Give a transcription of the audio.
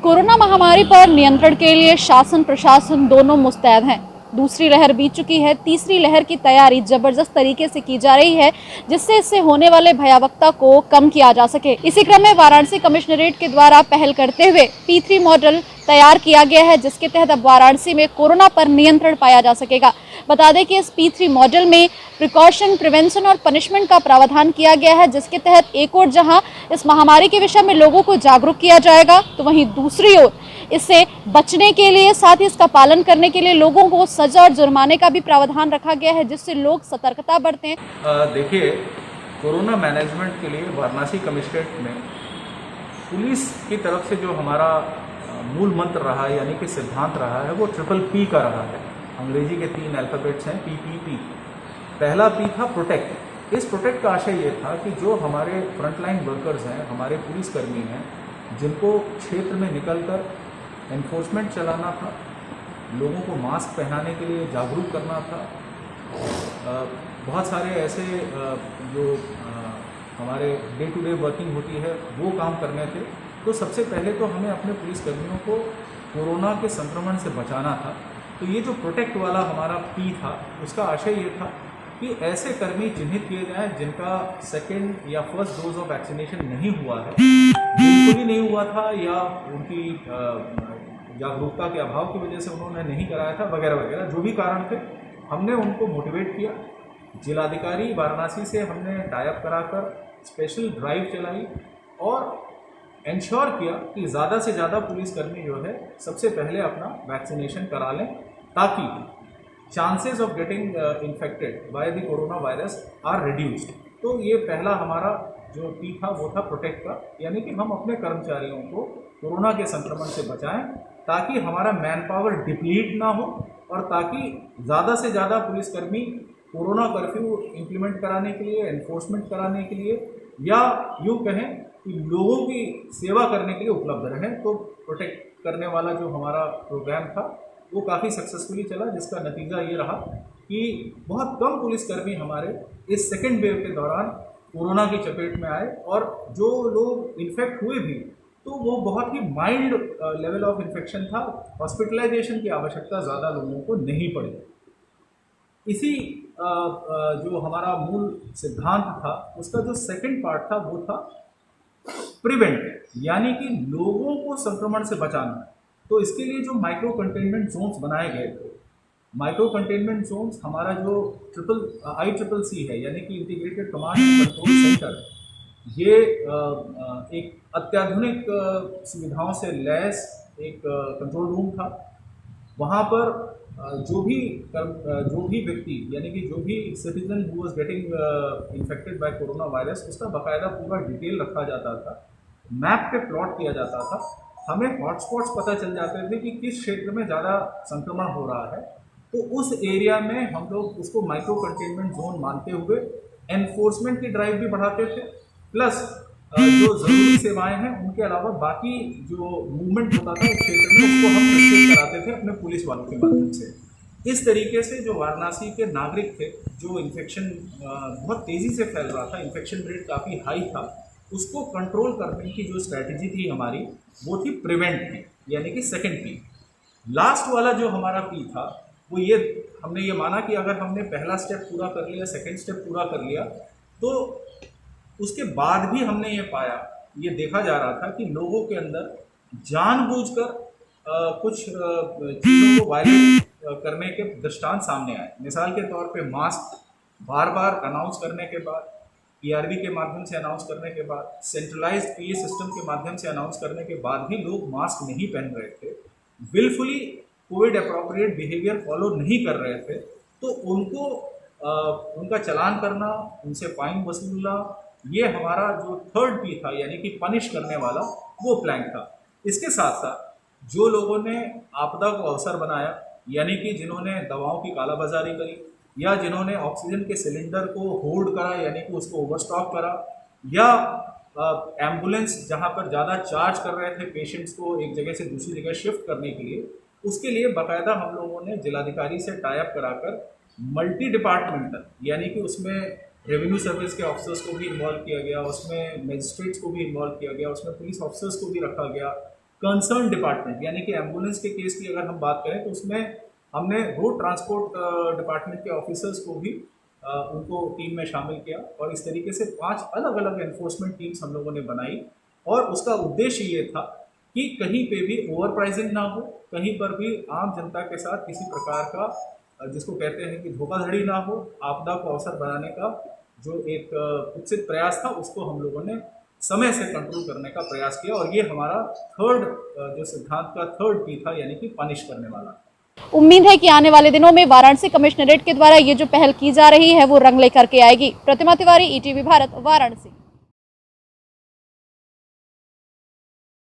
Corona महामारी पर नियंत्रण के लिए शासन प्रशासन दोनों मुस्तैद हैं। दूसरी लहर बीत चुकी है, तीसरी लहर की तैयारी जबरदस्त तरीके से की जा रही है, जिससे इससे होने वाले भयावहता को कम किया जा सके। इसी क्रम में वाराणसी कमिश्नरेट के द्वारा पहल करते हुए P3 मॉडल तैयार किया गया है, जिसके तहत अब वाराणसी में कोरोना पर नियंत्रण पाया जा सकेगा। बता दें कि इस P3 मॉडल में प्रिकॉशन, प्रिवेंशन और पनिशमेंट का प्रावधान किया गया है, जिसके तहत एक ओर जहां इस महामारी के विषय में लोगों को जागरूक किया जाएगा, तो वहीं दूसरी ओर इससे बचने के लिए, साथ ही इसका पालन करने के लिए लोगों को सजा और जुर्माने का भी प्रावधान रखा गया है, जिससे लोग सतर्कता बरतें। देखिए, कोरोना मैनेजमेंट के लिए वाराणसी कमिश्नरेट में पुलिस की तरफ से जो हमारा मूल मंत्र रहा है, यानी कि सिद्धांत रहा है, वो P का रहा है। अंग्रेजी के 3 अल्फ़ाबेट्स हैं, PPP। पहला P था प्रोटेक्ट। इस प्रोटेक्ट का आशय ये था कि जो हमारे फ्रंटलाइन वर्कर्स हैं, हमारे पुलिसकर्मी हैं, जिनको क्षेत्र में निकलकर एनफोर्समेंट चलाना था, लोगों को मास्क पहनाने के लिए जागरूक करना था, बहुत सारे ऐसे जो हमारे डे टू डे वर्किंग होती है वो काम करने थे। तो सबसे पहले तो हमें अपने पुलिसकर्मियों को कोरोना के संक्रमण से बचाना था। तो ये जो प्रोटेक्ट वाला हमारा P था, उसका आशय ये था कि ऐसे कर्मी चिन्हित किए जाएं जिनका सेकेंड या फर्स्ट डोज ऑफ वैक्सीनेशन नहीं हुआ है, बिल्कुल ही नहीं हुआ था, या उनकी जागरूकता के अभाव की वजह से उन्होंने नहीं कराया था, वगैरह वगैरह जो भी कारण थे। हमने उनको मोटिवेट किया। जिलाधिकारी वाराणसी से हमने टाइप कराकर स्पेशल ड्राइव चलाई और इंश्योर किया कि ज़्यादा से ज़्यादा पुलिसकर्मी जो है सबसे पहले अपना वैक्सीनेशन करा लें, ताकि chances of getting infected by the corona virus are reduced. तो ये पहला हमारा जो P था वो था प्रोटेक्ट का, यानी कि हम अपने कर्मचारियों को कोरोना के संक्रमण से बचाएं, ताकि हमारा मैन पावर डिप्लीट ना हो और ताकि ज़्यादा से ज़्यादा पुलिसकर्मी कोरोना कर्फ्यू इम्प्लीमेंट कराने के लिए, एनफोर्समेंट कराने के लिए, या यूँ कहें कि लोगों की सेवा करने के लिए उपलब्ध रहें। तो प्रोटेक्ट करने वाला जो हमारा प्रोग्राम था वो काफ़ी सक्सेसफुली चला, जिसका नतीजा ये रहा कि बहुत कम पुलिसकर्मी हमारे इस सेकेंड वेव के दौरान कोरोना की चपेट में आए, और जो लोग इन्फेक्ट हुए भी तो वो बहुत ही माइल्ड लेवल ऑफ इन्फेक्शन था। हॉस्पिटलाइजेशन की आवश्यकता ज़्यादा लोगों को नहीं पड़ी। इसी जो हमारा मूल सिद्धांत था, उसका जो सेकंड पार्ट था वो था प्रिवेंट, यानी कि लोगों को संक्रमण से बचाना। तो इसके लिए जो माइक्रो कंटेनमेंट जोन्स बनाए गए थे, माइक्रो कंटेनमेंट जोन्स हमारा जो ICCC है, यानी कि integrated command and control centre, ये एक अत्याधुनिक सुविधाओं से लैस एक कंट्रोल रूम था। वहाँ पर जो भी व्यक्ति, यानी कि जो भी citizen who was getting infected bye corona virus, उसका बाकायदा पूरा डिटेल रखा जाता था, मैप पे प्लॉट किया जाता था। हमें हॉटस्पॉट्स पता चल जाते थे कि किस क्षेत्र में ज़्यादा संक्रमण हो रहा है, तो उस एरिया में हम लोग उसको माइक्रो कंटेनमेंट जोन मानते हुए एनफोर्समेंट की ड्राइव भी बढ़ाते थे, प्लस जो ज़रूरी सेवाएं हैं उनके अलावा बाकी जो मूवमेंट होता था उस क्षेत्र में, उसको हम रिस्ट्रिक्ट कराते थे अपने पुलिस वालों के माध्यम से। इस तरीके से जो वाराणसी के नागरिक थे, जो इन्फेक्शन बहुत तेज़ी से फैल रहा था, इन्फेक्शन रेट काफ़ी हाई था, उसको कंट्रोल करने की जो स्ट्रैटेजी थी हमारी, वो थी प्रिवेंट की, यानी कि सेकेंड P। लास्ट वाला जो हमारा P था वो ये, हमने ये माना कि अगर हमने पहला स्टेप पूरा कर लिया, सेकेंड स्टेप पूरा कर लिया, तो उसके बाद भी हमने ये पाया, ये देखा जा रहा था कि लोगों के अंदर जानबूझकर कुछ चीज़ों को वायलेट करने के दृष्टांत सामने आए। मिसाल के तौर पे मास्क बार बार अनाउंस करने के बाद, PRV के माध्यम से अनाउंस करने के बाद, सेंट्रलाइज्ड PA सिस्टम के माध्यम से अनाउंस करने के बाद भी लोग मास्क नहीं पहन रहे थे, wilfully Covid appropriate behaviour follow नहीं कर रहे थे, तो उनको उनका चालान करना, उनसे फाइन वसूलना, ये हमारा जो थर्ड P था, यानी कि पनिश करने वाला, वो प्लैंक था। इसके साथ साथ जो लोगों ने आपदा को अवसर बनाया, यानी कि जिन्होंने दवाओं की कालाबाजारी करी, या जिन्होंने ऑक्सीजन के सिलेंडर को होल्ड करा, यानी कि उसको ओवरस्टॉक करा, या एम्बुलेंस जहां पर ज़्यादा चार्ज कर रहे थे पेशेंट्स को एक जगह से दूसरी जगह शिफ्ट करने के लिए, उसके लिए बाकायदा हम लोगों ने जिलाधिकारी से टाइप कराकर मल्टी डिपार्टमेंटल, यानी कि उसमें रेवेन्यू सर्विस के ऑफिसर्स को भी इन्वॉल्व किया गया, उसमें मजिस्ट्रेट्स को भी इन्वॉल्व किया गया, उसमें पुलिस ऑफिसर्स को भी रखा गया, कंसर्न डिपार्टमेंट यानी कि एम्बुलेंस के केस की अगर हम बात करें तो उसमें हमने रोड ट्रांसपोर्ट डिपार्टमेंट के ऑफिसर्स को भी उनको टीम में शामिल किया और इस तरीके से 5 अलग अलग एनफोर्समेंट टीम्स हम लोगों ने बनाई और उसका उद्देश्य ये था कि कहीं पे भी ओवर प्राइसिंग ना हो, कहीं पर भी आम जनता के साथ किसी प्रकार का जिसको कहते हैं कि धोखाधड़ी ना हो, आपदा को अवसर बनाने का जो एक कुत्सित प्रयास था उसको हम लोगों ने समय से कंट्रोल करने का प्रयास किया और ये हमारा थर्ड जो सिद्धांत का थर्ड पी था यानी कि पनिश करने वाला। उम्मीद है कि आने वाले दिनों में वाराणसी कमिश्नरेट के द्वारा ये जो पहल की जा रही है वो रंग लेकर के आएगी। प्रतिमा तिवारी, ईटीवी भारत, वाराणसी।